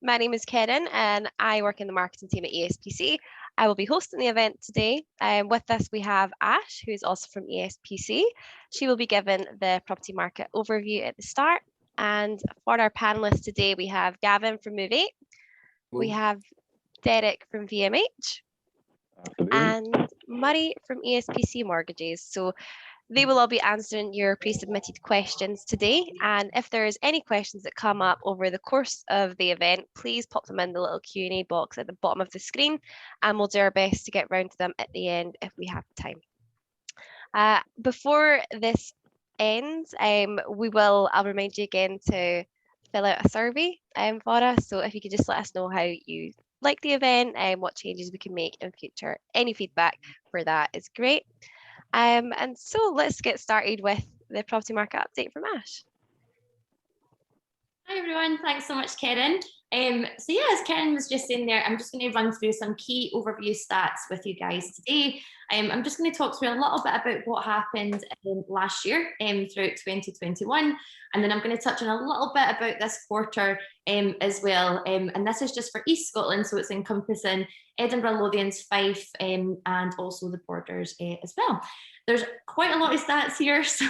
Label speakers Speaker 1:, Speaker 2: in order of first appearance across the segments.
Speaker 1: My name is Karen and I work in the marketing team at ESPC. I will be hosting the event today. With us, we have Ash, who is also from ESPC. She will be given the property market overview at the start. And for our panelists today, we have Gavin from Move 8, we have Derek from VMH, and Murray from ESPC Mortgages. So they will all be answering your pre-submitted questions today. And if there's any questions that come up over the course of the event, please pop them in the little Q&A box at the bottom of the screen, and we'll do our best to get round to them at the end if we have time. Before this ends, I'll remind you again to fill out a survey for us. So if you could just let us know how you like the event and what changes we can make in future. Any feedback for that is great. And so let's get started with the property market update from Ash.
Speaker 2: Hi everyone, thanks so much, Karen. So yeah, as Karen was just saying there, I'm just going to run through some key overview stats with you guys today. I'm just going to talk through a little bit about what happened last year throughout 2021, and then I'm going to touch on a little bit about this quarter as well. And this is just for East Scotland, so it's encompassing Edinburgh, Lothians, Fife, and also the borders as well. There's quite a lot of stats here, so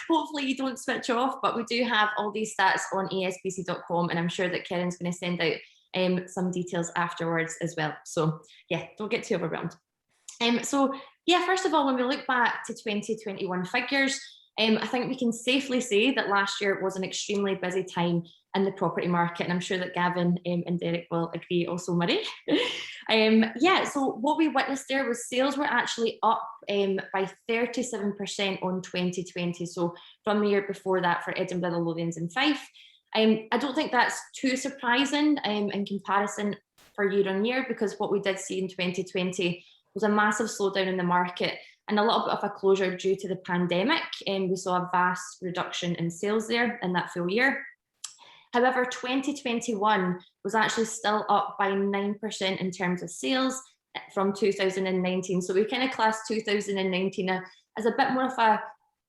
Speaker 2: hopefully you don't switch off, but we do have all these stats on espc.com, and I'm sure that Karen's going to send out some details afterwards as well. So yeah, don't get too overwhelmed. So yeah, first of all, when we look back to 2021 figures, I think we can safely say that last year was an extremely busy time in the property market, and I'm sure that Gavin and Derek will agree, also Murray. Yeah, so what we witnessed there was sales were actually up by 37% on 2020, so from the year before that for Edinburgh, the Lothians and Fife. I don't think that's too surprising in comparison for year on year, because what we did see in 2020 was a massive slowdown in the market and a little bit of a closure due to the pandemic, and we saw a vast reduction in sales there in that full year. However, 2021 was actually still up by 9% in terms of sales from 2019. So we kind of class 2019 as a bit more of a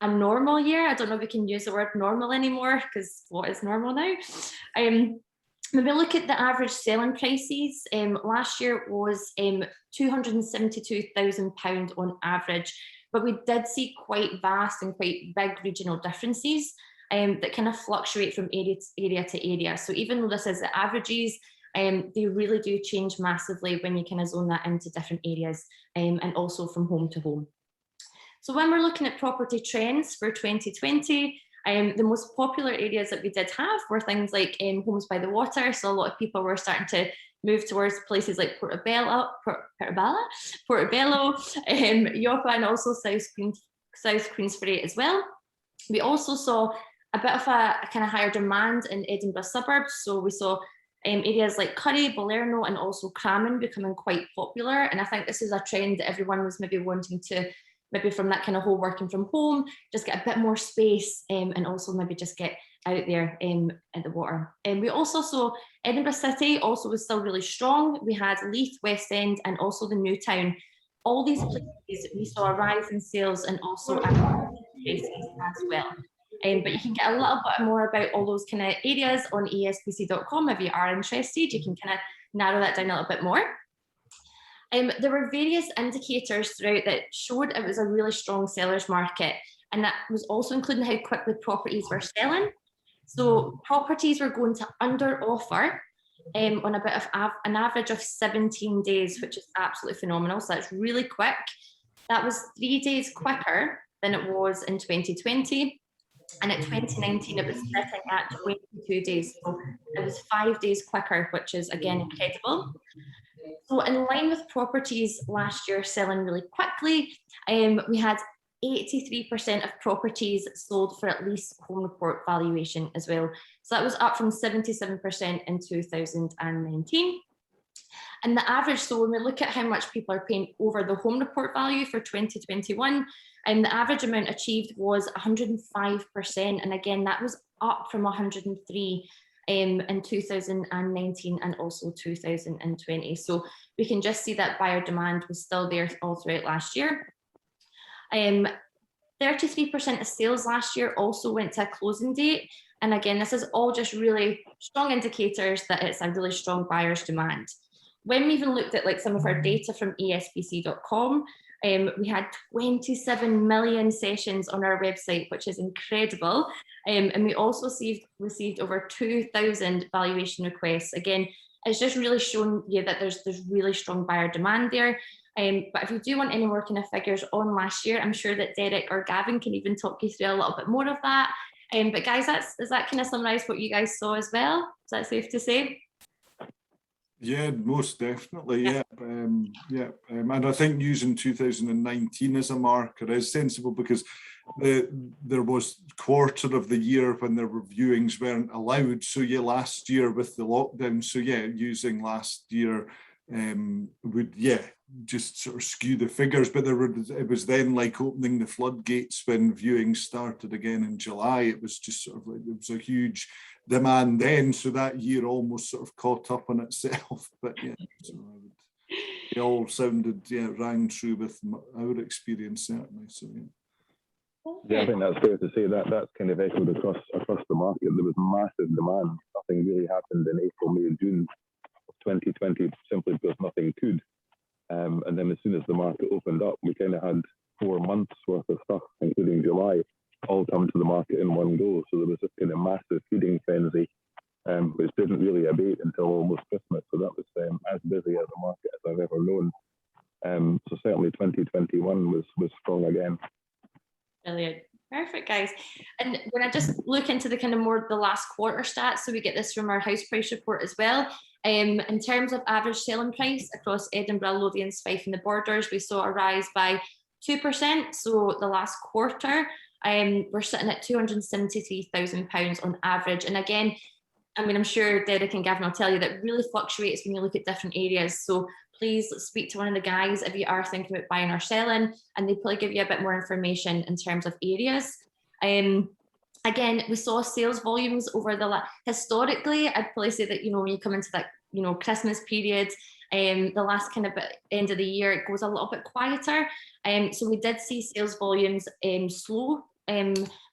Speaker 2: normal year. I don't know if we can use the word normal anymore, because what is normal now? When we look at the average selling prices, last year was £272,000 on average, but we did see quite vast and quite big regional differences that kind of fluctuate from area to area. So even though this is the averages, they really do change massively when you kind of zone that into different areas and also from home to home. So when we're looking at property trends for 2020, the most popular areas that we did have were things like homes by the water. So a lot of people were starting to move towards places like Portobello, Yopa, and also South Queensferry as well. We also saw a bit of a kind of higher demand in Edinburgh suburbs. So we saw areas like Curry, Balerno, and also Cramen becoming quite popular. And I think this is a trend that everyone was maybe wanting to, maybe from that kind of whole working from home, just get a bit more space and also maybe just get out there at the water. And we also saw Edinburgh City also was still really strong. We had Leith, West End, and also the New Town. All these places, we saw a rise in sales and also prices as well. But you can get a little bit more about all those kind of areas on espc.com if you are interested. You can kind of narrow that down a little bit more. There were various indicators throughout that showed it was a really strong seller's market, and that was also including how quickly properties were selling. So properties were going to under offer on a bit of an average of 17 days, which is absolutely phenomenal. So that's really quick. That was 3 days quicker than it was in 2020. And at 2019, it was sitting at 22 days. So it was 5 days quicker, which is again incredible. So in line with properties last year selling really quickly, we had 83% of properties sold for at least home report valuation as well. So that was up from 77% in 2019. And the average, so when we look at how much people are paying over the home report value for 2021, the average amount achieved was 105%. And again, that was up from 103 in 2019 and also 2020. So we can just see that buyer demand was still there all throughout last year. 33% of sales last year also went to a closing date. And again, this is all just really strong indicators that it's a really strong buyer's demand. When we even looked at like some of our data from ESPC.com, we had 27 million sessions on our website, which is incredible. And we also received over 2,000 valuation requests. Again, it's just really shown you that there's really strong buyer demand there. But if you do want any more kind of figures on last year, I'm sure that Derek or Gavin can even talk you through a little bit more of that. But guys, does that kind of summarise what you guys saw as well? Is that safe to say?
Speaker 3: Yeah, most definitely. Yeah. And I think using 2019 as a marker is sensible, because there was quarter of the year when the viewings weren't allowed. So yeah, last year with the lockdown. So yeah, using last year would just sort of skew the figures. But it was then like opening the floodgates when viewings started again in July. It was just sort of like, it was a huge demand then, so that year almost sort of caught up on itself. But yeah, so it all sounded, rang true with our experience certainly. So
Speaker 4: yeah, I think that's fair to say. That's kind of echoed across the market. There was massive demand. Nothing really happened in April, May, June of 2020, simply because nothing could. And then as soon as the market opened up, we kind of had 4 months worth of stuff, including July, all come to the market in one go. So there was this kind of massive feeding frenzy, which didn't really abate until almost Christmas. So that was as busy as a market as I've ever known. So certainly 2021 was strong again.
Speaker 2: Brilliant. Perfect, guys. And when I just look into the kind of more the last quarter stats, so we get this from our house price report as well. In terms of average selling price across Edinburgh, Lothian, Fife and the Borders, we saw a rise by 2%. So the last quarter, we're sitting at £273,000 on average. And again, I mean, I'm sure Derek and Gavin will tell you that really fluctuates when you look at different areas. So please speak to one of the guys if you are thinking about buying or selling, and they probably give you a bit more information in terms of areas. Again, we saw sales volumes over historically, I'd probably say that, when you come into that, Christmas period, the last kind of end of the year, it goes a little bit quieter. So we did see sales volumes slow,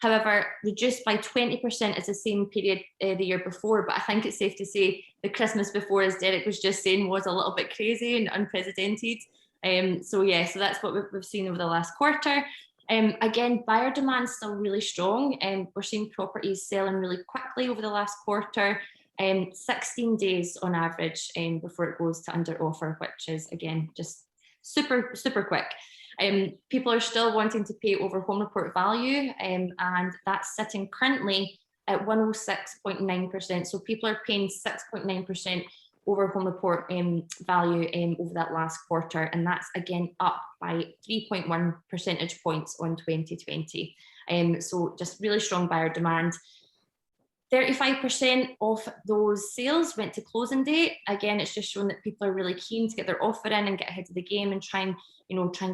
Speaker 2: however, reduced by 20% as the same period the year before. But I think it's safe to say the Christmas before, as Derek was just saying, was a little bit crazy and unprecedented. So that's what we've seen over the last quarter. Again, buyer demand is still really strong, and we're seeing properties selling really quickly over the last quarter. 16 days on average before it goes to under offer, which is again just super quick. People are still wanting to pay over home report value, and that's sitting currently at 106.9%. So people are paying 6.9% over home report value over that last quarter, and that's again up by 3.1 percentage points on 2020. So just really strong buyer demand. 35% of those sales went to closing date. Again, it's just shown that people are really keen to get their offer in and get ahead of the game and try and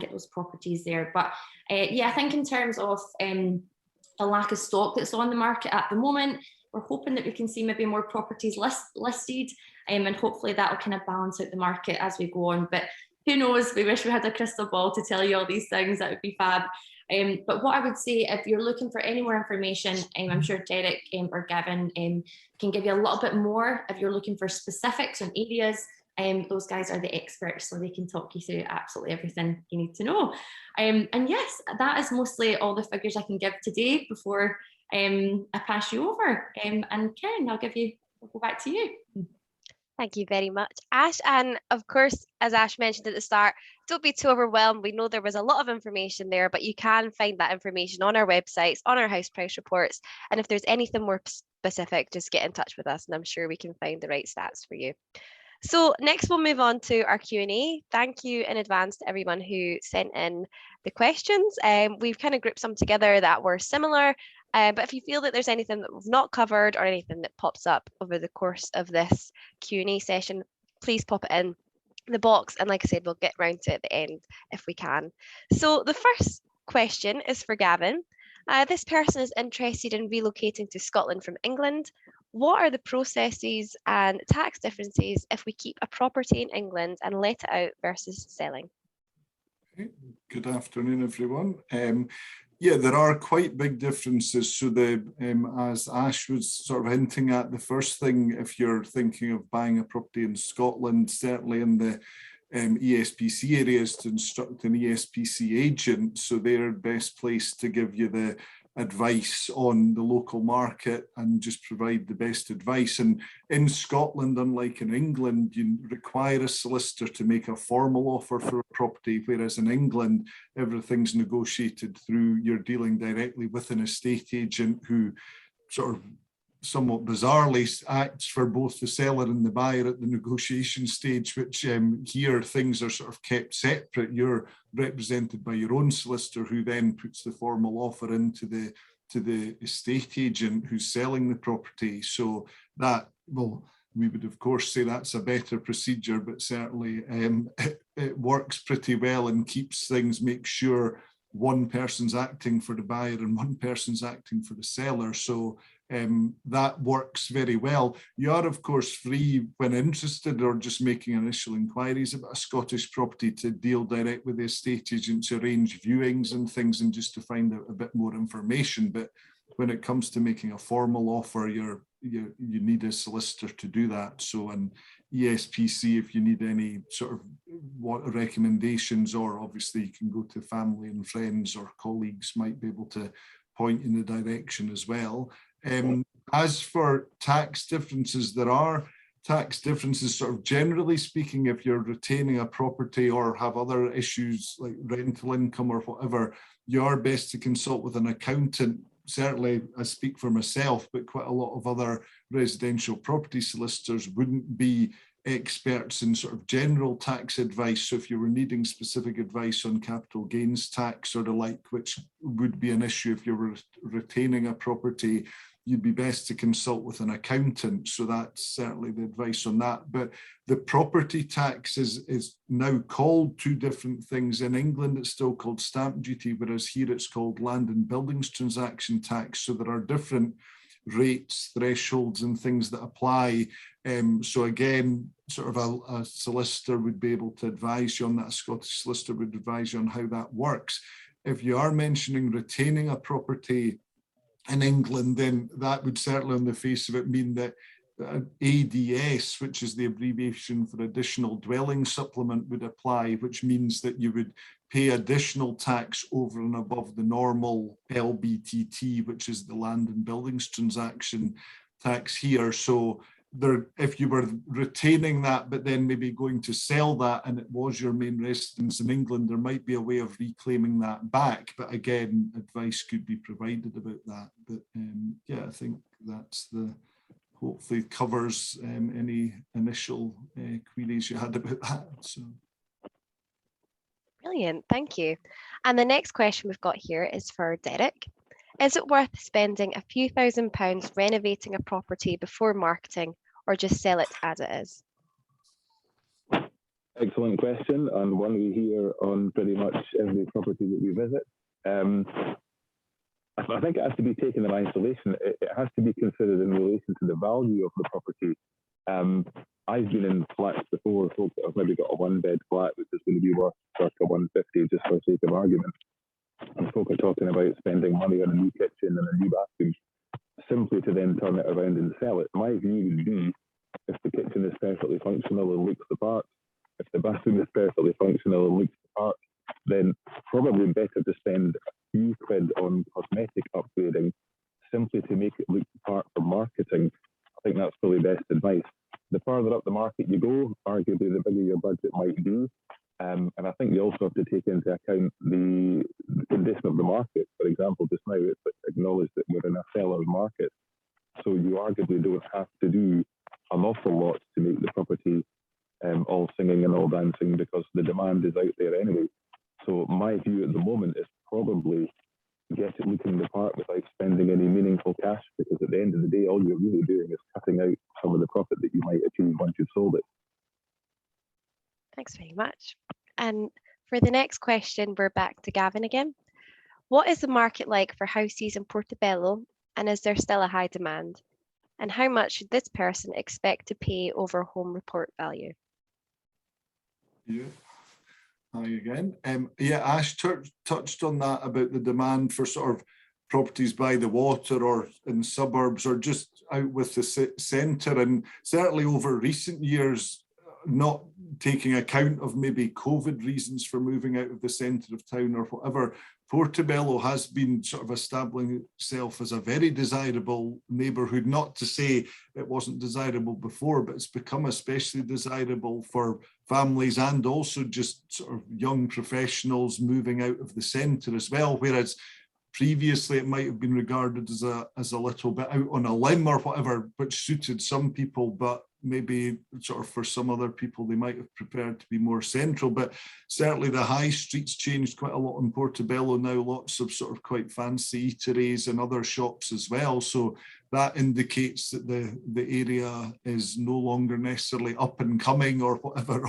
Speaker 2: get those properties there. But I think in terms of the lack of stock that's on the market at the moment, we're hoping that we can see maybe more properties listed, and hopefully that will kind of balance out the market as we go on. But who knows? We wish we had a crystal ball to tell you all these things. That would be fab. But what I would say, if you're looking for any more information, I'm sure Derek or Gavin can give you a little bit more. If you're looking for specifics on areas, those guys are the experts, so they can talk you through absolutely everything you need to know. And yes, that is mostly all the figures I can give today before I pass you over. And Karen, I'll go back to you.
Speaker 1: Thank you very much, Ash. And of course, as Ash mentioned at the start, don't be too overwhelmed. We know there was a lot of information there, but you can find that information on our websites, on our house price reports. And if there's anything more specific, just get in touch with us and I'm sure we can find the right stats for you. So next we'll move on to our Q&A. Thank you in advance to everyone who sent in the questions. We've kind of grouped some together that were similar. But if you feel that there's anything that we've not covered or anything that pops up over the course of this Q&A session, please pop it in the box. And like I said, we'll get round to it at the end if we can. So the first question is for Gavin. This person is interested in relocating to Scotland from England. What are the processes and tax differences if we keep a property in England and let it out versus selling?
Speaker 3: Good afternoon, everyone. Yeah, there are quite big differences. So as Ash was sort of hinting at, the first thing, if you're thinking of buying a property in Scotland, certainly in the ESPC areas, to instruct an ESPC agent. So they're best placed to give you the advice on the local market and just provide the best advice. And in Scotland, unlike in England, you require a solicitor to make a formal offer for a property, whereas in England, everything's negotiated through, you're dealing directly with an estate agent who sort of somewhat bizarrely acts for both the seller and the buyer at the negotiation stage, which here things are sort of kept separate. You're represented by your own solicitor, who then puts the formal offer into the estate agent who's selling the property. So that, well, we would of course say that's a better procedure, but certainly it works pretty well and keeps things, makes sure one person's acting for the buyer and one person's acting for the seller. So that works very well. You are, of course, free when interested or just making initial inquiries about a Scottish property to deal direct with the estate agent to arrange viewings and things and just to find out a bit more information. But when it comes to making a formal offer, you need a solicitor to do that. So an ESPC, if you need any sort of recommendations, or obviously you can go to family and friends or colleagues might be able to point in the direction as well. As for tax differences, there are tax differences, sort of generally speaking. If you're retaining a property or have other issues like rental income or whatever, you are best to consult with an accountant. Certainly, I speak for myself, but quite a lot of other residential property solicitors wouldn't be experts in sort of general tax advice. So if you were needing specific advice on capital gains tax or the like, which would be an issue if you were retaining a property, you'd be best to consult with an accountant. So that's certainly the advice on that. But the property tax is now called two different things. In England, it's still called stamp duty, whereas here it's called land and buildings transaction tax. So there are different rates, thresholds and things that apply. So again, sort of a solicitor would be able to advise you on that. A Scottish solicitor would advise you on how that works. If you are mentioning retaining a property in England, then that would certainly on the face of it mean that ADS, which is the abbreviation for additional dwelling supplement, would apply, which means that you would pay additional tax over and above the normal LBTT, which is the land and buildings transaction tax here. So there, if you were retaining that, but then maybe going to sell that and it was your main residence in England, there might be a way of reclaiming that back. But again, advice could be provided about that. But yeah, I think that's hopefully covers any initial queries you had about that. So.
Speaker 1: Brilliant, thank you. And the next question we've got here is for Derek. Is it worth spending a few £1,000s renovating a property before marketing, or just sell it as it is?
Speaker 4: Excellent question, and one we hear on pretty much every property that we visit. I think it has to be taken in isolation. It has to be considered in relation to the value of the property. I've been in flats before, folks that have maybe got a one-bed flat which is going to be worth circa 150 just for the sake of argument. And folk are talking about spending money on a new kitchen and a new bathroom simply to then turn it around and sell it. My view would be, if the kitchen is perfectly functional and looks the part, if the bathroom is perfectly functional and looks the part, then probably better to spend a few quid on cosmetic upgrading simply to make it look the part for marketing. I think that's probably best advice. The further up the market you go, arguably the bigger your budget might be. And I think you also have to take into account the condition of the market. For example, just now it's acknowledged that we're in a seller's market. So you arguably don't have to do an awful lot to make the property all singing and all dancing, because the demand is out there anyway. So my view at the moment is probably get it looking the part without spending any meaningful cash, because at the end of the day, all you're really doing is cutting out some of the profit that you might achieve once you've sold it.
Speaker 1: Thanks very much. And for the next question, we're back to Gavin again. What is the market like for houses in Portobello, and is there still a high demand? And how much should this person expect to pay over home report value?
Speaker 3: Yeah. Hi again. Yeah, Ash touched on that about the demand for sort of properties by the water or in suburbs or just out with the centre, and certainly over recent years, not taking account of maybe COVID reasons for moving out of the centre of town or whatever, Portobello has been sort of establishing itself as a very desirable neighbourhood. Not to say it wasn't desirable before, but it's become especially desirable for families and also just sort of young professionals moving out of the centre as well. Whereas previously it might have been regarded as a little bit out on a limb or whatever, which suited some people, but maybe sort of for some other people they might have prepared to be more central. But certainly the high streets changed quite a lot in Portobello now, lots of sort of quite fancy eateries and other shops as well. So that indicates that the area is no longer necessarily up and coming or whatever,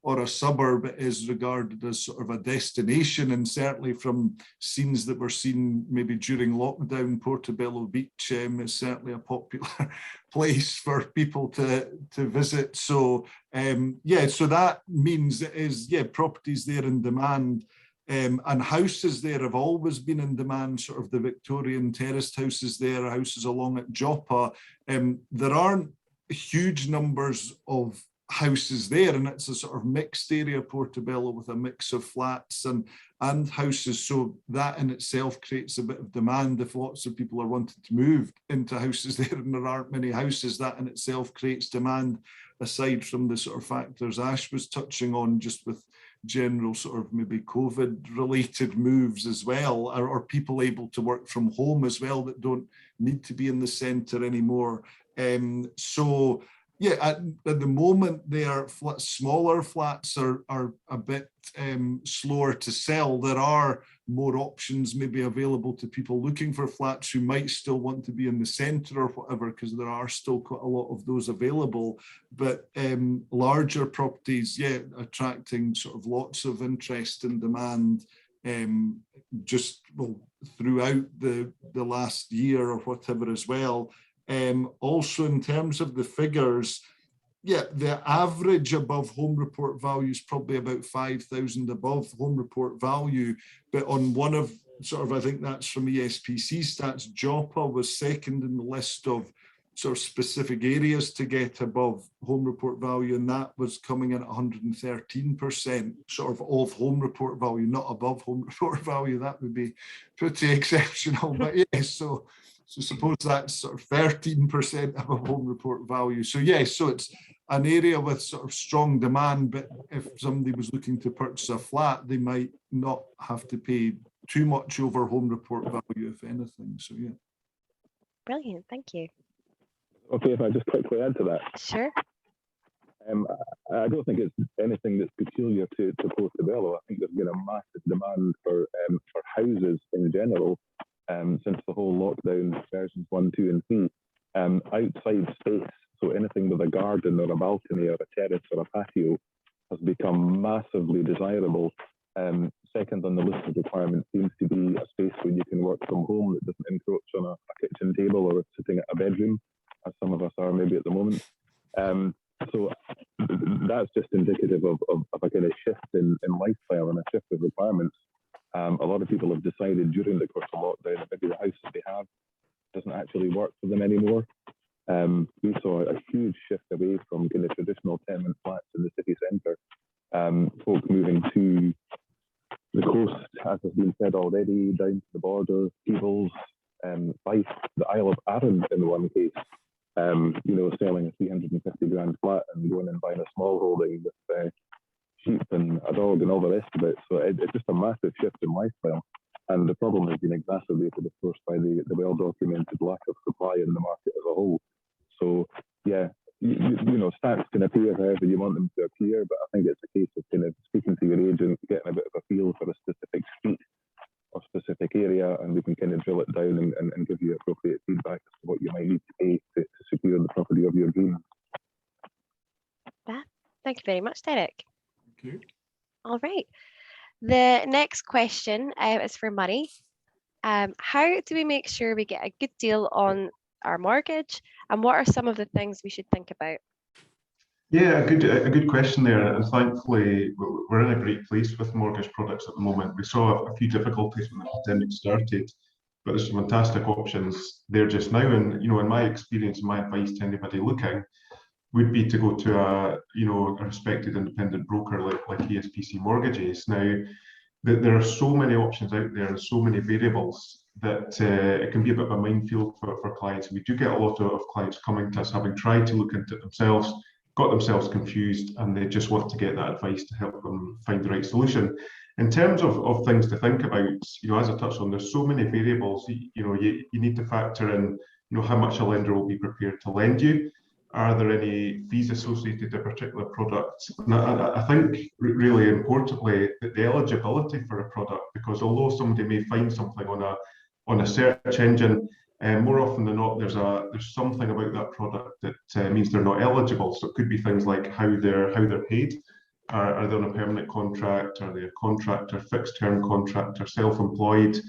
Speaker 3: or a suburb. It is regarded as sort of a destination. And certainly from scenes that were seen maybe during lockdown, Portobello Beach is certainly a popular place for people to visit. So yeah, so that means it is, yeah, properties there in demand. And houses there have always been in demand, sort of the Victorian terraced houses there, houses along at Joppa. There aren't huge numbers of houses there, and it's a sort of mixed area, Portobello, with a mix of flats and houses. So that in itself creates a bit of demand. If lots of people are wanting to move into houses there and there aren't many houses, that in itself creates demand, aside from the sort of factors Ash was touching on, just with general sort of maybe COVID related moves as well, or people able to work from home as well that don't need to be in the centre anymore. So yeah, at the moment, their smaller flats are a bit slower to sell. There are more options maybe available to people looking for flats who might still want to be in the centre or whatever, because there are still quite a lot of those available. But larger properties, yeah, attracting sort of lots of interest and demand just throughout the last year or whatever as well. Also, in terms of the figures, yeah, the average above home report value is probably about 5,000 above home report value. But on one of sort of, I think that's from ESPC stats, Joppa was second in the list of sort of specific areas to get above home report value, and that was coming in at 113% sort of home report value, not above home report value. That would be pretty exceptional. But yeah, so suppose that's sort of 13% above home report value. So yeah, so it's an area with sort of strong demand, but if somebody was looking to purchase a flat, they might not have to pay too much over home report value, if anything. So yeah.
Speaker 1: Brilliant, thank you.
Speaker 4: Okay, if I just quickly add to that.
Speaker 1: Sure.
Speaker 4: I don't think it's anything that's peculiar to Portobello. I think there's been a massive demand for houses in general since the whole lockdown versions 1, 2, and 3. Outside space, so anything with a garden or a balcony or a terrace or a patio, has become massively desirable. Second on the list of requirements seems to be a space where you can work from home that doesn't encroach on a kitchen table or sitting at a bedroom, as some of us are maybe at the moment. So that's just indicative of a kind of shift in lifestyle and a shift of requirements. A lot of people have decided during the course of lockdown that maybe the house that they have doesn't actually work for them anymore. We saw a huge shift away from kind of traditional tenement flats in the city centre. Folk moving to the coast, as has been said already, down to the border, Peebles, Fife, the Isle of Arran in one case. Selling a 350 grand flat and going and buying a small holding with sheep and a dog and all the rest of it. So it's just a massive shift in lifestyle. And the problem has been exacerbated, of course, by the well-documented lack of supply in the market as a whole. So, yeah, stats can appear however you want them to appear, but I think it's a case of kind of speaking to your agent, getting a bit of a feel for a specific street or specific area, and we can kind of drill it down and give you appropriate feedback as to what you might need to pay to secure the property of your dreams.
Speaker 1: Thank you very much, Derek.
Speaker 3: Thank you.
Speaker 1: All right. The next question is for Murray. How do we make sure we get a good deal on our mortgage, and what are some of the things we should think about?
Speaker 5: Yeah, a good question there, and thankfully we're in a great place with mortgage products at the moment. We saw a few difficulties when the pandemic started, but there's some fantastic options there just now. And in my experience, my advice to anybody looking would be to go to a respected independent broker like ESPC Mortgages. Now, there are so many options out there and so many variables that it can be a bit of a minefield for clients. We do get a lot of clients coming to us having tried to look into it themselves, got themselves confused, and they just want to get that advice to help them find the right solution. In terms of things to think about, as I touched on, there's so many variables. You need to factor in, how much a lender will be prepared to lend you. Are there any fees associated to a particular product? And I think really importantly, the eligibility for a product, because although somebody may find something on a search engine, more often than not, there's something about that product that means they're not eligible. So it could be things like how they're paid. Are they on a permanent contract? Are they a contractor, fixed term contractor, self-employed?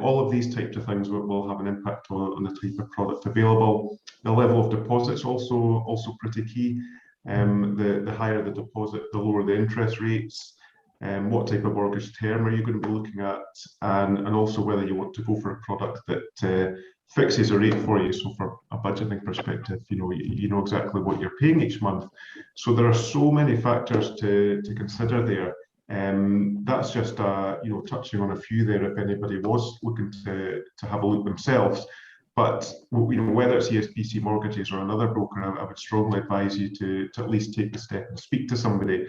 Speaker 5: All of these types of things will have an impact on the type of product available. The level of deposits also pretty key. The higher the deposit, the lower the interest rates. What type of mortgage term are you going to be looking at, and also whether you want to go for a product that fixes a rate for you. So from a budgeting perspective, you know exactly what you're paying each month. So there are so many factors to consider there. That's just touching on a few there if anybody was looking to have a look themselves. But whether it's ESPC Mortgages or another broker, I would strongly advise you to at least take the step and speak to somebody.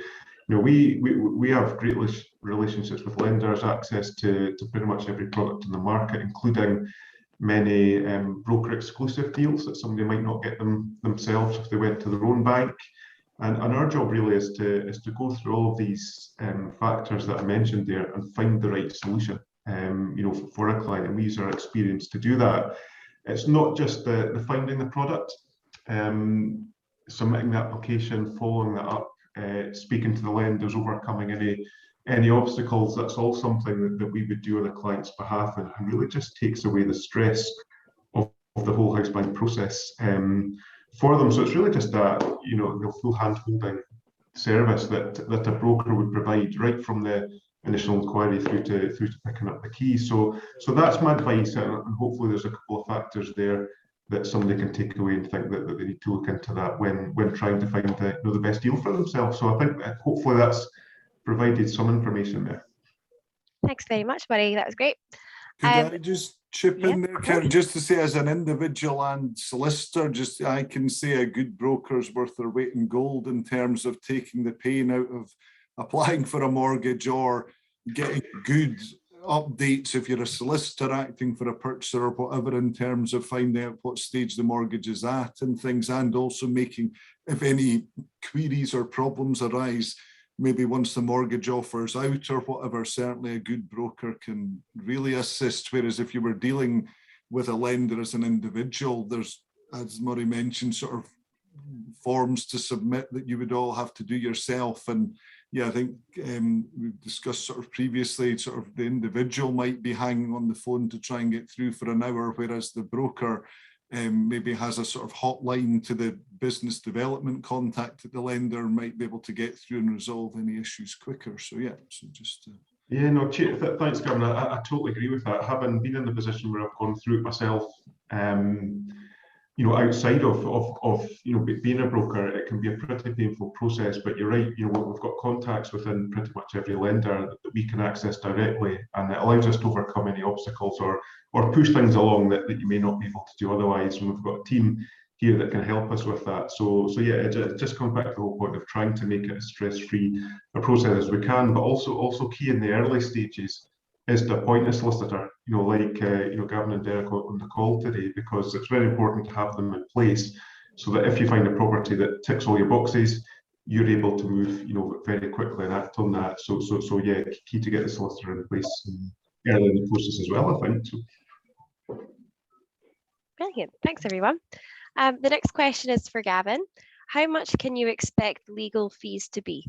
Speaker 5: We have great relationships with lenders, access to pretty much every product in the market, including many broker exclusive deals that somebody might not get themselves if they went to their own bank. And our job really is to go through all of these factors that I mentioned there and find the right solution, for a client. And we use our experience to do that. It's not just the finding the product, submitting the application, following that up, speaking to the lenders, overcoming any obstacles. That's all something that we would do on a client's behalf, and really just takes away the stress of the whole house buying process for them. So it's really just a full hand-holding service that a broker would provide right from the initial inquiry through to picking up the keys. So that's my advice, and hopefully there's a couple of factors there that somebody can take away and think that they need to look into that when trying to find the best deal for themselves. So I think that hopefully that's provided some information there.
Speaker 1: Thanks very much, Murray. That was great.
Speaker 3: Could I just chip in there, Karen, just to say, as an individual and solicitor, I can say a good broker's worth their weight in gold in terms of taking the pain out of applying for a mortgage or getting good updates if you're a solicitor acting for a purchaser or whatever, in terms of finding out what stage the mortgage is at and things, and also making, if any queries or problems arise, maybe once the mortgage offer's out or whatever, certainly a good broker can really assist. Whereas if you were dealing with a lender as an individual, there's, as Murray mentioned, sort of forms to submit that you would all have to do yourself. And yeah, I think we've discussed sort of previously, sort of the individual might be hanging on the phone to try and get through for an hour, whereas the broker maybe has a sort of hotline to the business development contact that the lender might be able to get through and resolve any issues quicker. So yeah, so just
Speaker 5: yeah, no, thanks, Gavin. I totally agree with that. Having been in the position where I've gone through it myself, outside of being a broker, it can be a pretty painful process. But you're right, we've got contacts within pretty much every lender that we can access directly, and it allows us to overcome any obstacles or push things along that you may not be able to do otherwise. And we've got a team here that can help us with that. So yeah, it just comes back to the whole point of trying to make it as stress-free a process as we can, but also key in the early stages is to appoint a solicitor, like Gavin and Derek on the call today, because it's very important to have them in place so that if you find a property that ticks all your boxes, you're able to move, very quickly and act on that. So yeah, key to get the solicitor in place early in the process as well, I think. So.
Speaker 1: Brilliant. Thanks, everyone. The next question is for Gavin. How much can you expect legal fees to be?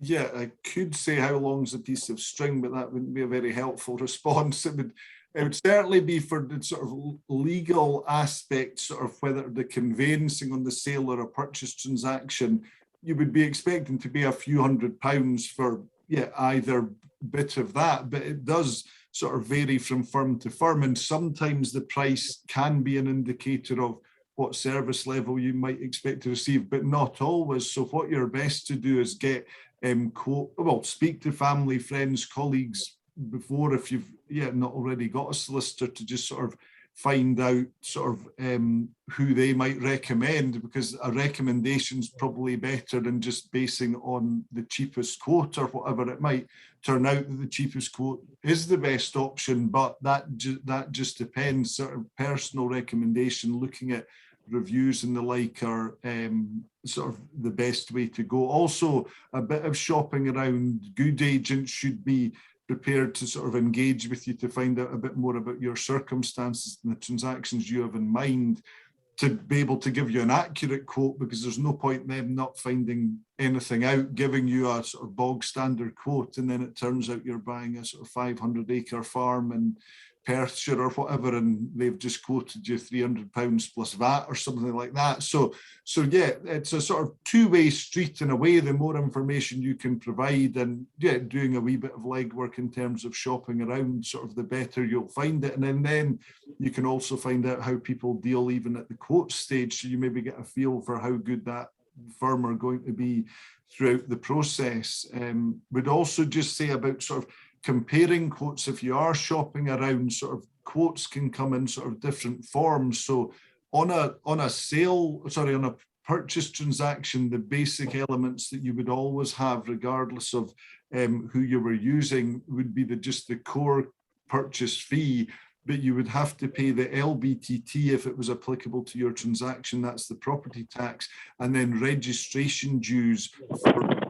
Speaker 3: Yeah, I could say how long's a piece of string, but that wouldn't be a very helpful response. It would it would certainly be for the sort of legal aspects, sort of whether the conveyancing on the sale or a purchase transaction, you would be expecting to be a few £100 for either bit of that, but it does sort of vary from firm to firm, and sometimes the price can be an indicator of what service level you might expect to receive, but not always. So what you're best to do is get speak to family, friends, colleagues before, if you've not already got a solicitor, to just sort of find out sort of who they might recommend, because a recommendation is probably better than just basing on the cheapest quote or whatever. It might turn out that the cheapest quote is the best option, but that just depends. Sort of personal recommendation, looking at reviews and the like, are sort of the best way to go. Also, a bit of shopping around. Good agents should be prepared to sort of engage with you to find out a bit more about your circumstances and the transactions you have in mind, to be able to give you an accurate quote, because there's no point in them not finding anything out, giving you a sort of bog standard quote, and then it turns out you're buying a sort of 500-acre farm in Perthshire or whatever, and they've just quoted you £300 plus VAT or something like that. So yeah, it's a sort of two-way street in a way. The more information you can provide, and doing a wee bit of legwork in terms of shopping around, sort of the better you'll find it. And then you can also find out how people deal even at the quote stage, so you maybe get a feel for how good that firm are going to be throughout the process. Would also just say about sort of comparing quotes. If you are shopping around, sort of quotes can come in sort of different forms. So on a purchase transaction, the basic elements that you would always have, regardless of who you were using, would be just the core purchase fee, but you would have to pay the LBTT if it was applicable to your transaction. That's the property tax, and then registration dues for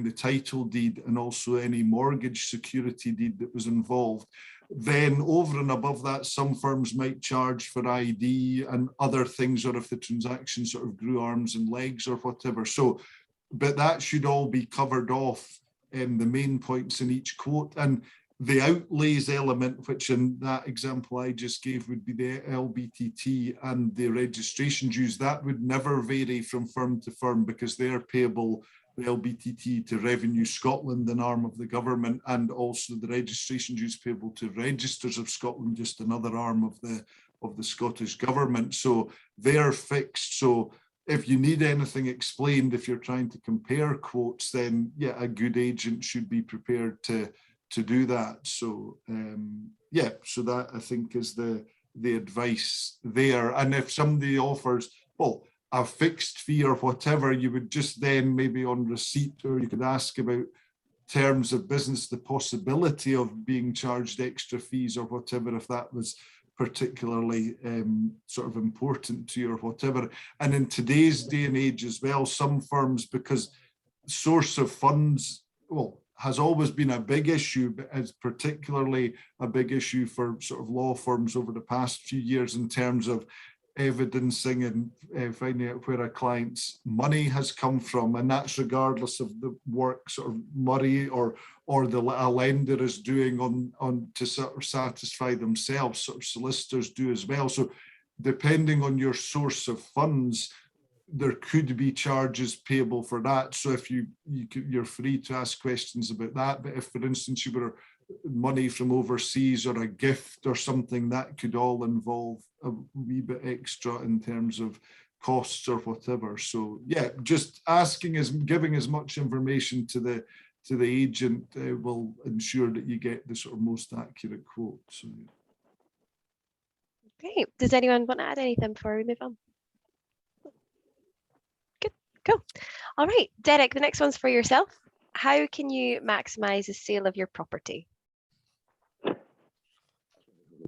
Speaker 3: the title deed, and also any mortgage security deed that was involved. Then over and above that, some firms might charge for ID and other things, or if the transaction sort of grew arms and legs or whatever. So, but that should all be covered off in the main points in each quote. And the outlays element, which in that example I just gave would be the LBTT and the registration dues, that would never vary from firm to firm, because they're payable, the LBTT, to Revenue Scotland, an arm of the government, and also the registration dues payable to Registers of Scotland, just another arm of the Scottish government. So they're fixed. So if you need anything explained, if you're trying to compare quotes, then a good agent should be prepared to do that. So so that, I think, is the advice there. And if somebody offers, a fixed fee or whatever, you would just then maybe on receipt, or you could ask about terms of business, the possibility of being charged extra fees or whatever, if that was particularly sort of important to you or whatever. And in today's day and age as well, some firms, because source of funds, has always been a big issue, but is particularly a big issue for sort of law firms over the past few years, in terms of evidencing and finding out where a client's money has come from, and that's regardless of the work sort of Murray or a lender is doing on to sort of satisfy themselves. Sort of solicitors do as well. So depending on your source of funds, there could be charges payable for that. So if you're free to ask questions about that. But if, for instance, you were money from overseas or a gift or something, that could all involve a wee bit extra in terms of costs or whatever. So just giving as much information to the agent will ensure that you get the sort of most accurate quote. So,
Speaker 1: Great. Does anyone want to add anything before we move on? Good. Cool. All right, Derek, the next one's for yourself. How can you maximize the sale of your property?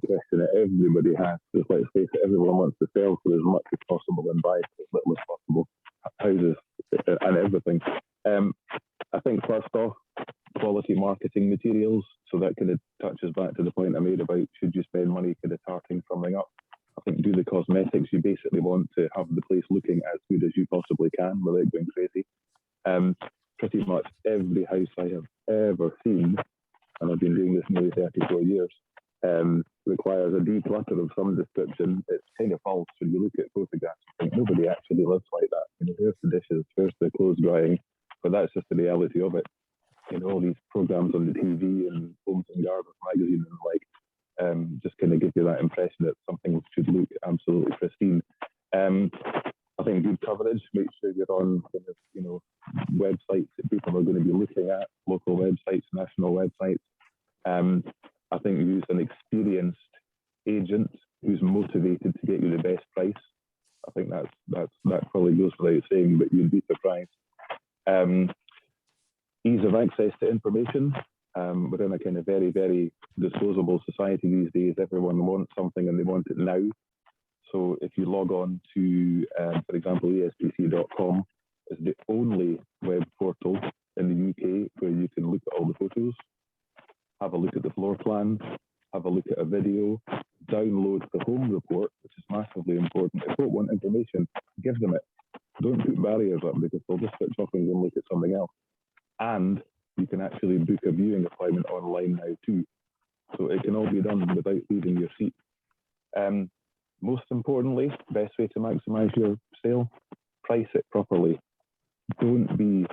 Speaker 4: Question that everybody has. Just let's face it, everyone wants to sell for as much as possible and buy as little as possible, houses and everything. I think first off, quality marketing materials. So that kind of touches back to the point I made about, should you spend money kind of tarting something up? I think do the cosmetics. You basically want to have the place looking as good as you possibly can without going crazy. Pretty much every house I have ever seen, and I've been doing this nearly 34 years, requires picture of some description, it's kind of false when you look at photographs. Like, nobody actually lives like that. You know, here's the dishes, here's the clothes drying, but that's just the reality of it. You know, all these programs on the TV and Homes and Gardens magazine and like, just kind of give you that impression that something should look absolutely pristine. I think good coverage, make sure you're on kind of, you know, websites that people are going to be looking at, local websites, national websites. I think use an experienced agent who's motivated to get you the best price. I think that probably goes without saying, but you'd be surprised. Ease of access to information. We're in a kind of very, very disposable society these days. Everyone wants something and they want it now. So if you log on to, for example, ESPC.com is the only web portal in the UK where you can look at all the photos, have a look at the floor plan, have a look at a video, download the home report, which is massively important. If people want information, give them it. Don't put barriers up because they'll just switch off and go and look at something else. And you can actually book a viewing appointment online now too. So it can all be done without leaving your seat. Most importantly, best way to maximize your sale, price it properly. Don't be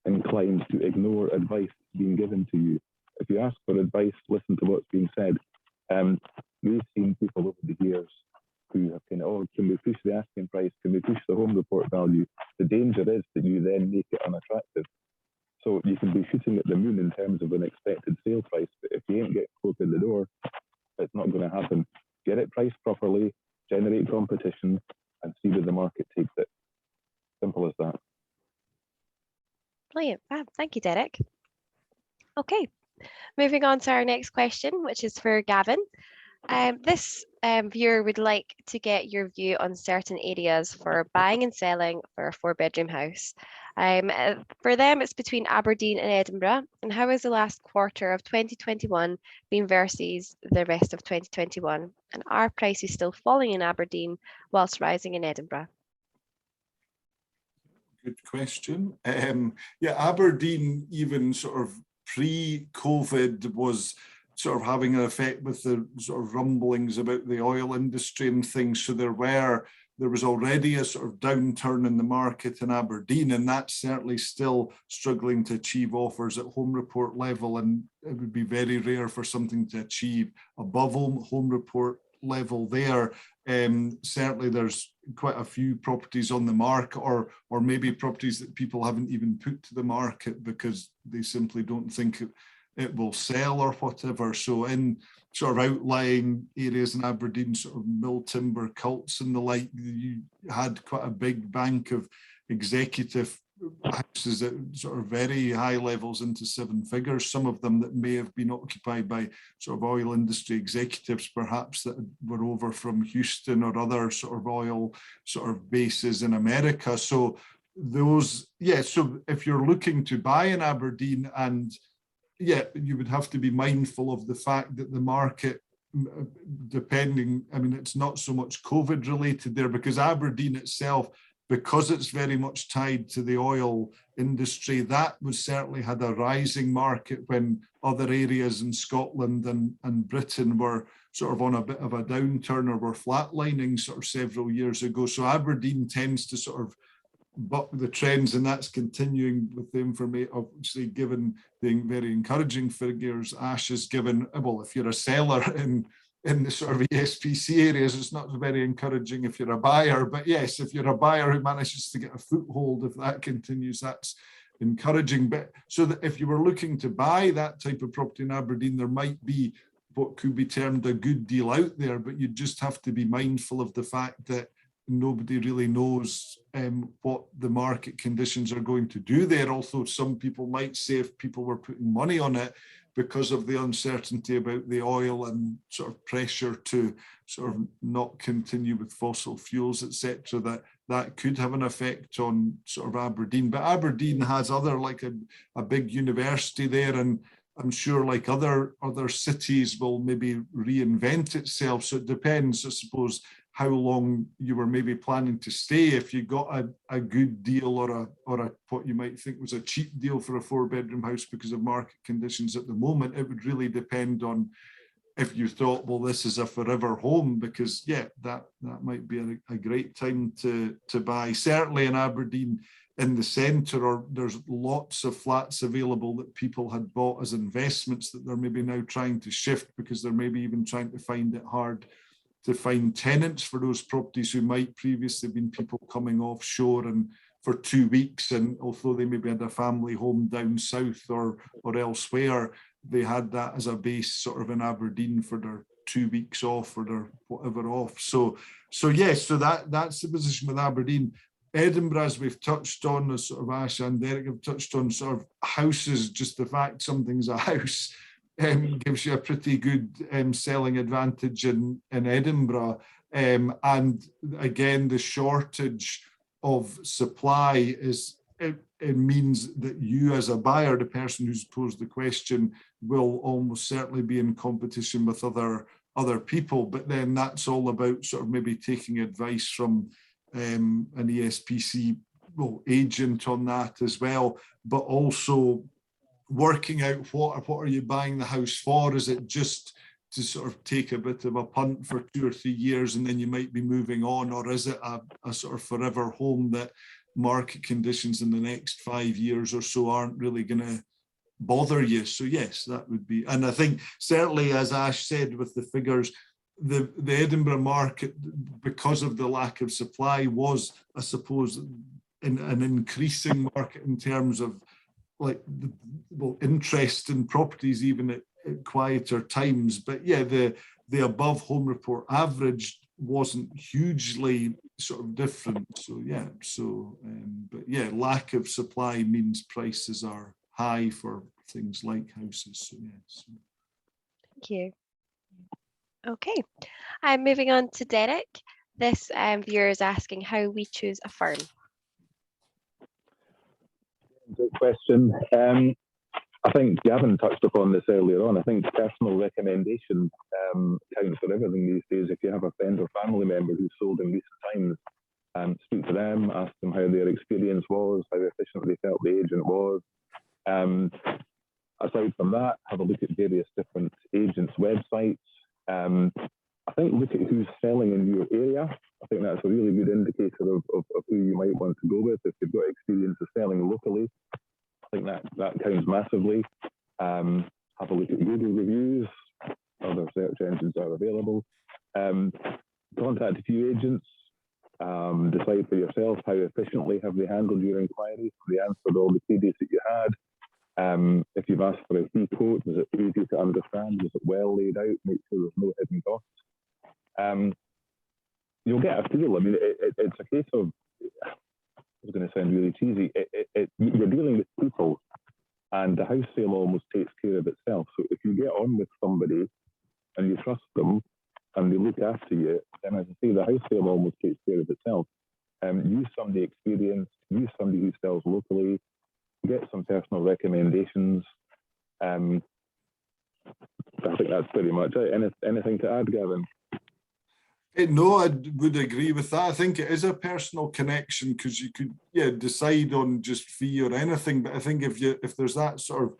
Speaker 4: inclined to ignore advice being given to you. If you ask for advice, listen to what's being said. We've seen people over the years who have kind of, oh, can we push the asking price? Can we push the home report value? The danger is that you then make it unattractive. So you can be shooting at the moon in terms of an expected sale price, but if you ain't getting folk in the door, it's not going to happen. Get it priced properly, generate competition, and see where the market takes it. Simple as that.
Speaker 1: Brilliant. Fab. Thank you, Derek. Okay, moving on to our next question, which is for Gavin. This viewer would like to get your view on certain areas for buying and selling for a 4-bedroom house. For them, it's between Aberdeen and Edinburgh. And how has the last quarter of 2021 been versus the rest of 2021? And are prices still falling in Aberdeen whilst rising in Edinburgh?
Speaker 3: Good question. Yeah, Aberdeen, even sort of pre-COVID, was sort of having an effect with the sort of rumblings about the oil industry and things. So there was already a sort of downturn in the market in Aberdeen, and that's certainly still struggling to achieve offers at home report level. And it would be very rare for something to achieve above home report level there. Certainly there's quite a few properties on the market, or maybe properties that people haven't even put to the market because they simply don't think it will sell or whatever. So in sort of outlying areas in Aberdeen, sort of mill timber cults and the like, you had quite a big bank of executive houses at sort of very high levels into 7 figures, some of them that may have been occupied by sort of oil industry executives, perhaps, that were over from Houston or other sort of oil sort of bases in America. So those, yeah, so if you're looking to buy in Aberdeen, and yeah, you would have to be mindful of the fact that the market, depending, I mean, it's not so much COVID related there, because Aberdeen itself, because it's very much tied to the oil industry, that was certainly had a rising market when other areas in Scotland and Britain were sort of on a bit of a downturn or were flatlining sort of several years ago. So Aberdeen tends to sort of buck the trends, and that's continuing with the information, obviously, given the very encouraging figures Ash has given. Well, if you're a seller in the sort of ESPC areas, it's not very encouraging if you're a buyer. But yes, if you're a buyer who manages to get a foothold, if that continues, that's encouraging. But so that if you were looking to buy that type of property in Aberdeen, there might be what could be termed a good deal out there, but you just have to be mindful of the fact that nobody really knows what the market conditions are going to do there. Although some people might say if people were putting money on it, because of the uncertainty about the oil and sort of pressure to sort of not continue with fossil fuels, etc., that could have an effect on sort of Aberdeen. But Aberdeen has other, like a big university there, and I'm sure like other cities will maybe reinvent itself. So it depends, I suppose, how long you were maybe planning to stay. If you got a good deal or a what you might think was a cheap deal for a 4-bedroom house because of market conditions at the moment, it would really depend on if you thought, well, this is a forever home, because yeah, that might be a great time to buy. Certainly in Aberdeen, in the centre, or there's lots of flats available that people had bought as investments that they're maybe now trying to shift, because they're maybe even trying to find it hard to find tenants for those properties who might previously have been people coming offshore and for 2 weeks, and although they maybe had a family home down south or elsewhere, they had that as a base sort of in Aberdeen for their 2 weeks off or their whatever off. So yes, so that's the position with Aberdeen. Edinburgh, as we've touched on, as sort of Ash and Derek have touched on, sort of houses, just the fact something's a house gives you a pretty good selling advantage in Edinburgh. And again, the shortage of supply it means that you as a buyer, the person who's posed the question, will almost certainly be in competition with other people. But then that's all about sort of maybe taking advice from an ESPC agent on that as well, but also working out what are you buying the house for? Is it just to sort of take a bit of a punt for 2 or 3 years and then you might be moving on, or is it a sort of forever home that market conditions in the next 5 years or so aren't really going to bother you? So yes, that would be, and I think certainly, as Ash said with the figures, the Edinburgh market, because of the lack of supply, was, I suppose, in an increasing market in terms of like interest in properties even at quieter times. But yeah, the above home report average wasn't hugely sort of different. So yeah, but yeah, lack of supply means prices are high for things like houses. So yes.
Speaker 1: Thank you. Okay, I'm moving on to Derek. This viewer is asking how we choose a firm.
Speaker 4: Good question. I think Gavin touched upon this earlier on. I think personal recommendation counts for everything these days. If you have a friend or family member who's sold in recent times, speak to them, ask them how their experience was, how efficient they felt the agent was. Aside from that, have a look at various different agents' websites. I think look at who's selling in your area. I think that's a really good indicator of who you might want to go with. If you've got experience of selling locally, I think that counts massively. Have a look at Google reviews. Other search engines are available. Contact a few agents. Decide for yourself how efficiently have they handled your inquiries. Have they answered all the queries that you had? If you've asked for a fee quote, is it easy to understand? Is it well laid out? Make sure there's no hidden costs. You'll get a feel. I mean, it's a case of, it's going to sound really cheesy, you're dealing with people, and the house sale almost takes care of itself. So if you get on with somebody and you trust them and they look after you, then as I say, the house sale almost takes care of itself. Use somebody experienced, use somebody who sells locally, get some personal recommendations. I think that's pretty much it. Anything to add, Gavin?
Speaker 3: No, I would agree with that. I think it is a personal connection, because you could decide on just fee or anything. But I think if there's that sort of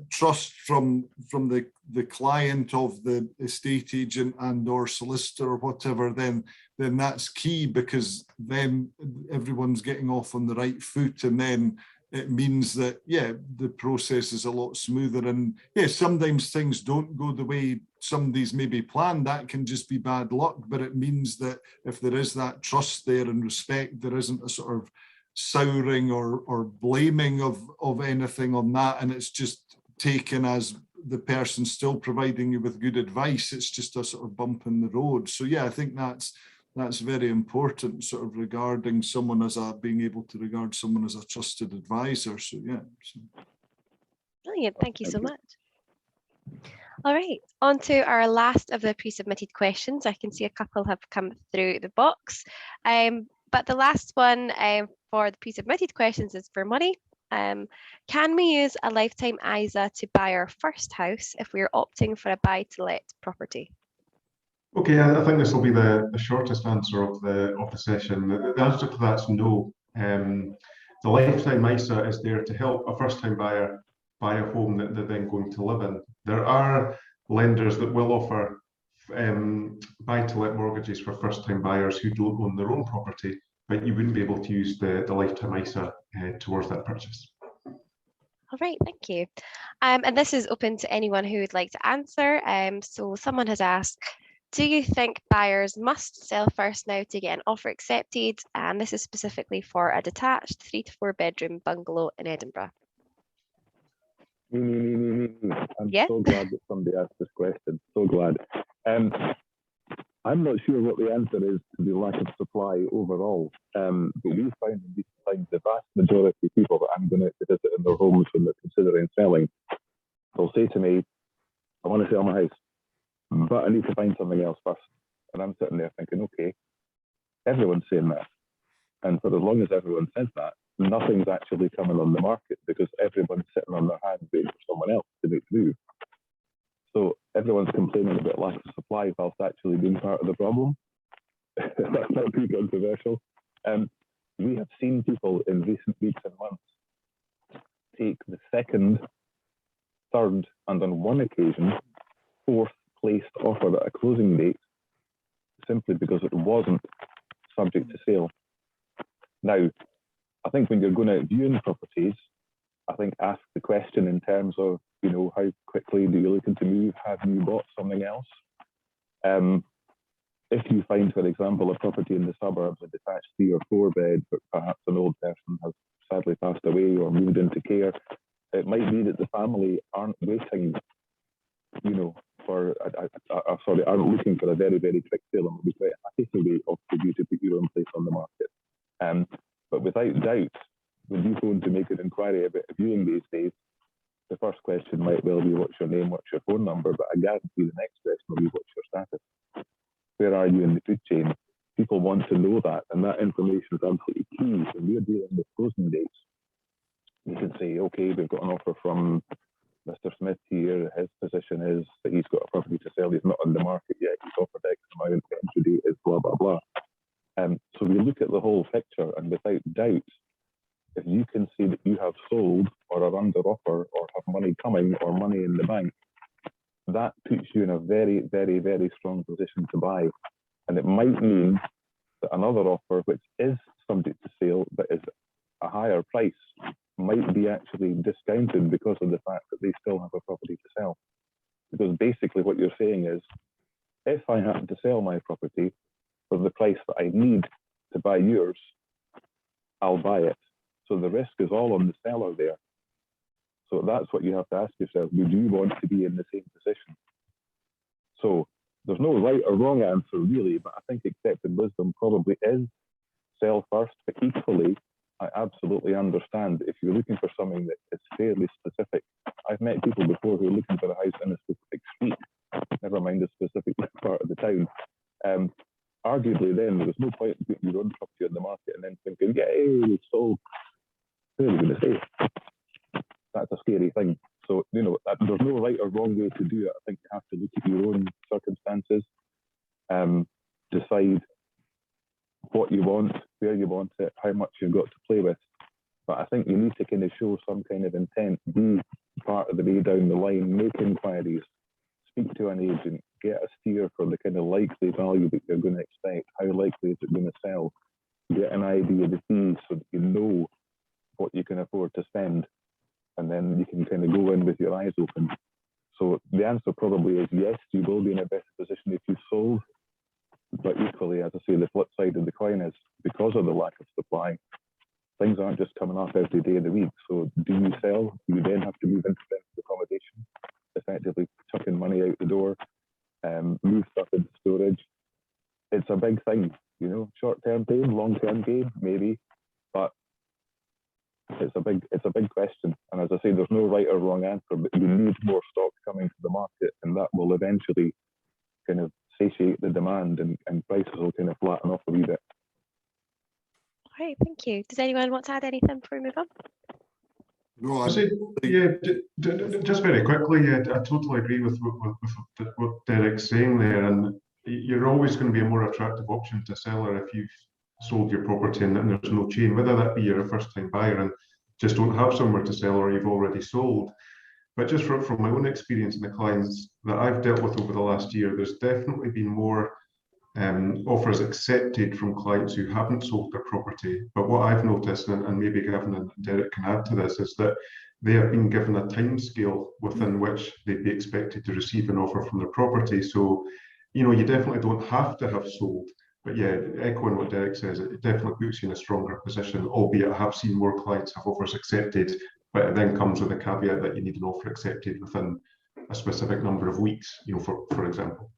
Speaker 3: trust from the client of the estate agent and or solicitor or whatever, then that's key, because then everyone's getting off on the right foot, and then it means that the process is a lot smoother. And sometimes things don't go the way somebody's maybe planned. That can just be bad luck, but it means that if there is that trust there and respect, there isn't a sort of souring or blaming of anything on that, and it's just taken as the person still providing you with good advice. It's just a sort of bump in the road. So I think that's very important, sort of regarding someone as being able to regard someone as a trusted advisor. So
Speaker 1: Brilliant, thank you so much. All right, on to our last of the pre-submitted questions. I can see a couple have come through the box, but the last one for the pre-submitted questions is for money. Can we use a lifetime ISA to buy our first house if we're opting for a buy-to-let property?
Speaker 5: Okay, I think this will be the shortest answer of the session. The answer to that is no. The lifetime ISA is there to help a first-time buyer buy a home that they're then going to live in. There are lenders that will offer buy-to-let mortgages for first-time buyers who don't own their own property, but you wouldn't be able to use the lifetime ISA towards that purchase.
Speaker 1: All right, thank you. And this is open to anyone who would like to answer. So someone has asked, do you think buyers must sell first now to get an offer accepted? And this is specifically for a detached 3 to 4 bedroom bungalow in Edinburgh.
Speaker 4: I'm
Speaker 1: Yeah.
Speaker 4: so glad that somebody asked this question. So glad. I'm not sure what the answer is to the lack of supply overall, but we find in these times the vast majority of people that I'm going to visit in their homes when they're considering selling, they'll say to me, I want to sell my house, but I need to find something else first. And I'm sitting there thinking, okay, everyone's saying that. And for as long as everyone says that, nothing's actually coming on the market because everyone's sitting on their hands waiting for someone else to make the move. So everyone's complaining about lack of supply whilst actually being part of the problem. That's not too controversial. We have seen people in recent weeks and months take the second, third, and on one occasion, fourth placed offer at a closing date simply because it wasn't subject to sale. Now, I think when you're going out viewing properties, I think ask the question in terms of, you know, how quickly do you looking to move? Have you bought something else? If you find, for example, a property in the suburbs, a detached 3 or 4 bed, but perhaps an old person has sadly passed away or moved into care, it might be that the family aren't waiting, you know, aren't looking for a very, very quick sale and will be quite happy to wait for you to put your own place on the market. But without doubt, when you go to make an inquiry about a viewing these days, the first question might well be, what's your name, what's your phone number? But I guarantee the next question will be, what's your status? Where are you in the food chain? People want to know that, and that information is absolutely key. When we're dealing with closing dates, you can say, okay, we've got an offer from Mr. Smith here. His position is that he's got a property to sell. He's not on the market yet. He's offered X amount. The entry date is blah, blah, blah. So we look at the whole picture, and without doubt, if you can see that you have sold or are under offer or have money coming or money in the bank, that puts you in a very, very, very strong position to buy. And it might mean that another offer, which is subject to sale, but is a higher price, might be actually discounted because of the fact that they still have a property to sell. Because basically what you're saying is, if I happen to sell my property for the price that I need to buy yours, I'll buy it. So the risk is all on the seller there. So that's what you have to ask yourself. Would you want to be in the same position? So there's no right or wrong answer really, but I think accepted wisdom probably is sell first. But equally, I absolutely understand if you're looking for something that is fairly specific. I've met people before who are looking for a house in a specific street, never mind a specific part of the town. Arguably then, there was no point in putting your own property on the market and then thinking, yay, it's sold. What are you going to say? That's a scary thing. So, you know, there's no right or wrong way to do it. I think you have to look at your own circumstances, decide what you want, where you want it, how much you've got to play with. But I think you need to kind of show some kind of intent, be part of the way down the line, make inquiries, speak to an agent, get a steer for the kind of likely value that you're going to expect, how likely is it going to sell, get an idea of the fees so that you know what you can afford to spend, and then you can kind of go in with your eyes open. So the answer probably is yes, you will be in a better position if you've sold, but equally, as I say, the flip side of the coin is because of the lack of supply, things aren't just coming off every day of the week. So do you sell? You then have to move into rented accommodation, effectively chucking money out the door, move stuff into storage. It's a big thing, you know, short-term pain, long-term gain, maybe, but it's a big question. And as I say, there's no right or wrong answer, but you need more stock coming to the market, and that will eventually kind of satiate the demand, and prices will kind of flatten off a wee bit.
Speaker 1: All right, thank you. Does anyone want to add anything before we move on?
Speaker 3: No,
Speaker 5: I say, yeah, just very quickly, I totally agree with what Derek's saying there, and you're always going to be a more attractive option to a seller if you've sold your property and there's no chain, whether that be you're a first-time buyer and just don't have somewhere to sell, or you've already sold. But just from my own experience and the clients that I've dealt with over the last year, there's definitely been more offers accepted from clients who haven't sold their property. But what I've noticed, and maybe Gavin and Derek can add to this, is that they have been given a timescale within which they'd be expected to receive an offer from their property. So, you know, you definitely don't have to have sold. But yeah, echoing what Derek says, it definitely puts you in a stronger position, albeit I have seen more clients have offers accepted, but it then comes with a caveat that you need an offer accepted within a specific number of weeks, you know, for example.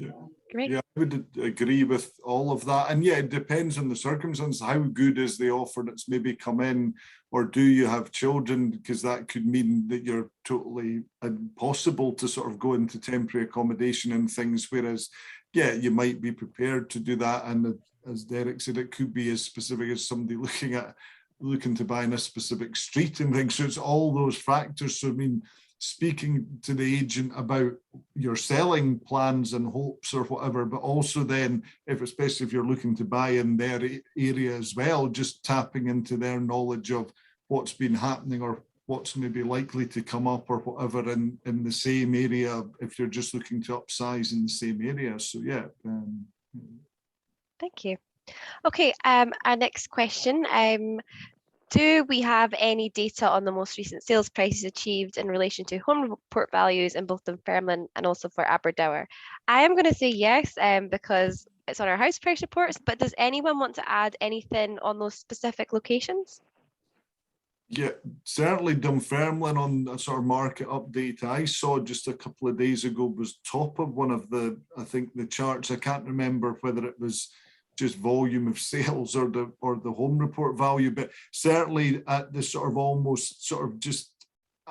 Speaker 3: Yeah.
Speaker 1: Great.
Speaker 3: Yeah, I would agree with all of that. And yeah, it depends on the circumstance. How good is the offer that's maybe come in, or do you have children? Because that could mean that you're totally impossible to sort of go into temporary accommodation and things. Whereas, yeah, you might be prepared to do that. And as Derek said, it could be as specific as somebody looking to buy in a specific street and things. So it's all those factors. So I mean, speaking to the agent about your selling plans and hopes or whatever, but also then, especially if you're looking to buy in their area as well, just tapping into their knowledge of what's been happening or what's maybe likely to come up or whatever in the same area, if you're just looking to upsize in the same area. So yeah.
Speaker 1: Thank you. Okay, our next question. Do we have any data on the most recent sales prices achieved in relation to home report values in both Dunfermline and also for Aberdour? I am going to say yes, because it's on our house price reports, but does anyone want to add anything on those specific locations?
Speaker 3: Yeah, certainly Dunfermline on a sort of market update I saw just a couple of days ago was top of one of the, I think, the charts. I can't remember whether it was just volume of sales or the home report value, but certainly at the sort of almost sort of just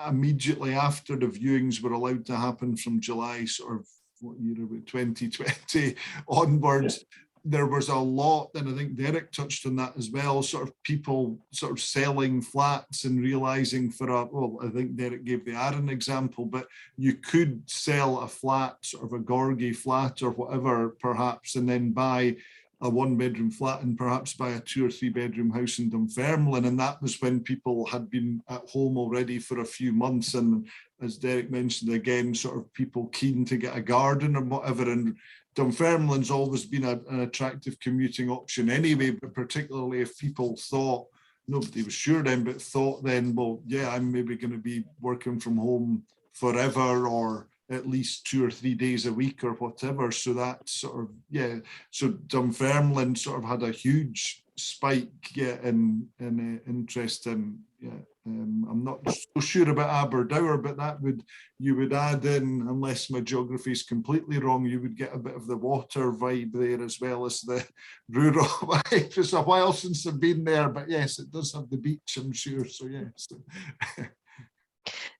Speaker 3: immediately after the viewings were allowed to happen from July sort of what year about 2020 onwards, there was a lot, and I think Derek touched on that as well, sort of people sort of selling flats and realizing well, I think Derek gave the Arran example, but you could sell a flat, sort of a Gorgie flat or whatever, perhaps, and then buy a 1-bedroom flat and perhaps buy a 2 or 3 bedroom house in Dunfermline. And that was when people had been at home already for a few months. And as Derek mentioned again, sort of people keen to get a garden or whatever. And Dunfermline's always been an attractive commuting option anyway, but particularly if people thought, nobody was sure then, but thought then, well, yeah, I'm maybe going to be working from home forever or at least 2 or 3 days a week or whatever. So that sort of, yeah, so Dunfermline sort of had a huge spike, yeah, in interest in, yeah. I'm not so sure about Aberdour, but you would add in, unless my geography is completely wrong, you would get a bit of the water vibe there as well as the rural vibe. It's a while since I've been there, but yes, it does have the beach, I'm sure. So yes.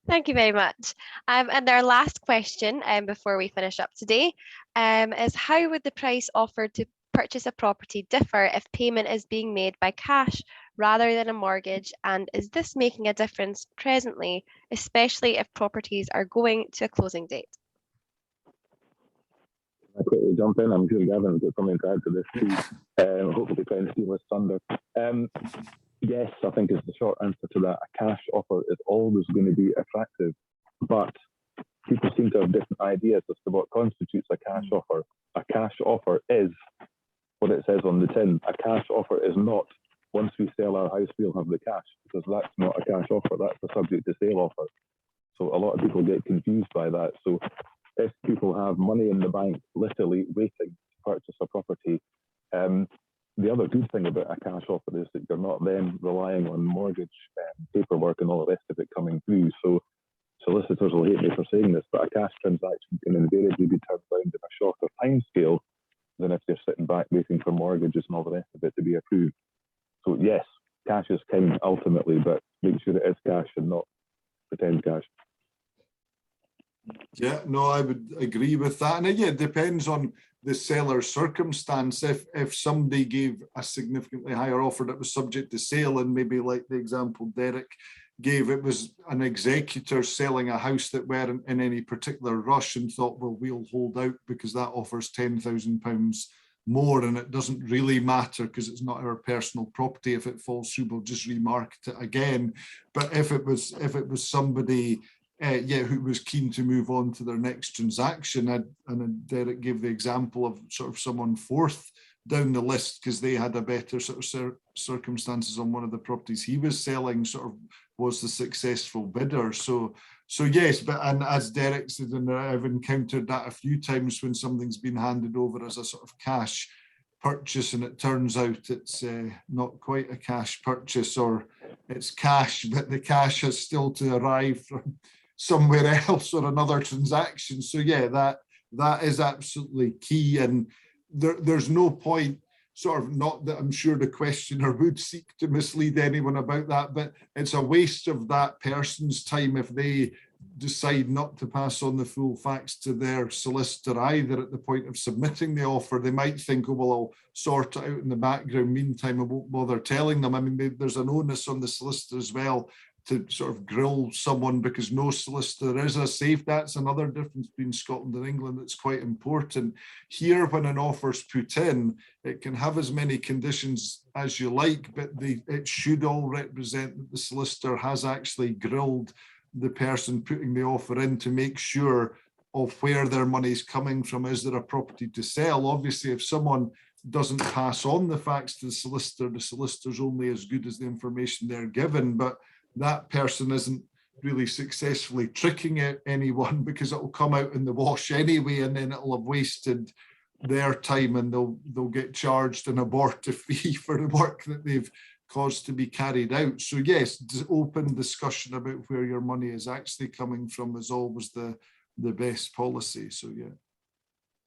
Speaker 1: Thank you very much. And our last question before we finish up today is how would the price offered to purchase a property differ if payment is being made by cash rather than a mortgage? And is this making a difference presently, especially if properties are going to a closing date?
Speaker 4: I'll quickly jump in. I'm sure Gavin's got something to add to this too. Hopefully trying to steal his thunder. Yes, I think is the short answer to that. A cash offer is always going to be attractive, but people seem to have different ideas as to what constitutes a cash offer. A cash offer is what it says on the tin. A cash offer is not, once we sell our house, we'll have the cash, because that's not a cash offer. That's a subject to sale offer. So a lot of people get confused by that. So if people have money in the bank, literally waiting to purchase a property, the other good thing about a cash offer is that you're not then relying on mortgage paperwork and all the rest of it coming through. So solicitors will hate me for saying this, but a cash transaction can invariably be turned around in a shorter time scale than if you're sitting back waiting for mortgages and all the rest of it to be approved. So yes, cash is king ultimately, but make sure it is cash and not pretend cash.
Speaker 3: Yeah, no, I would agree with that. And again, it depends on the seller's circumstance. If somebody gave a significantly higher offer that was subject to sale, and maybe like the example Derek gave, it was an executor selling a house that weren't in any particular rush and thought, well, we'll hold out because that offers £10,000 more, and it doesn't really matter because it's not our personal property. If it falls through, we'll just remarket it again. But if it was somebody who was keen to move on to their next transaction, and Derek gave the example of sort of someone fourth down the list because they had a better sort of circumstances on one of the properties he was selling, sort of was the successful bidder. So yes, but and as Derek said, and I've encountered that a few times when something's been handed over as a sort of cash purchase and it turns out it's not quite a cash purchase, or it's cash but the cash has still to arrive from somewhere else or another transaction. So yeah, that is absolutely key, and there's no point, sort of, not that I'm sure the questioner would seek to mislead anyone about that, but it's a waste of that person's time if they decide not to pass on the full facts to their solicitor either at the point of submitting the offer. They might think, oh, well, I'll sort it out in the background. Meantime, I won't bother telling them. I mean, there's an onus on the solicitor as well to sort of grill someone, because no solicitor is as safe. That's another difference between Scotland and England that's quite important. Here, when an offer's put in, it can have as many conditions as you like, but it should all represent that the solicitor has actually grilled the person putting the offer in to make sure of where their money's coming from. Is there a property to sell? Obviously, if someone doesn't pass on the facts to the solicitor's only as good as the information they're given, but that person isn't really successfully tricking anyone, because it will come out in the wash anyway, and then it'll have wasted their time and they'll get charged an abortive fee for the work that they've caused to be carried out. So yes, open discussion about where your money is actually coming from is always the best policy. So yeah.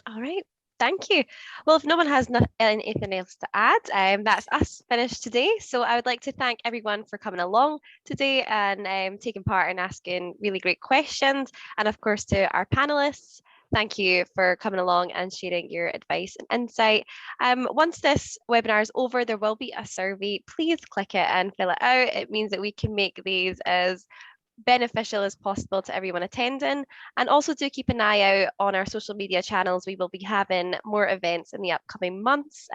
Speaker 1: All right. Thank you. Well, if no one has anything else to add, that's us finished today. So I would like to thank everyone for coming along today and taking part in asking really great questions. And of course, to our panelists, thank you for coming along and sharing your advice and insight. Once this webinar is over, there will be a survey. Please click it and fill it out. It means that we can make these as beneficial as possible to everyone attending. And also do keep an eye out on our social media channels. We will be having more events in the upcoming months,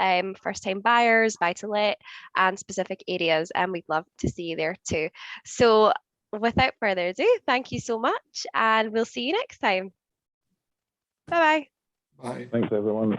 Speaker 1: first time buyers, buy to let, and specific areas, and we'd love to see you there too. So without further ado, thank you so much, and we'll see you next time. Bye-bye.
Speaker 3: Bye.
Speaker 4: Thanks, everyone.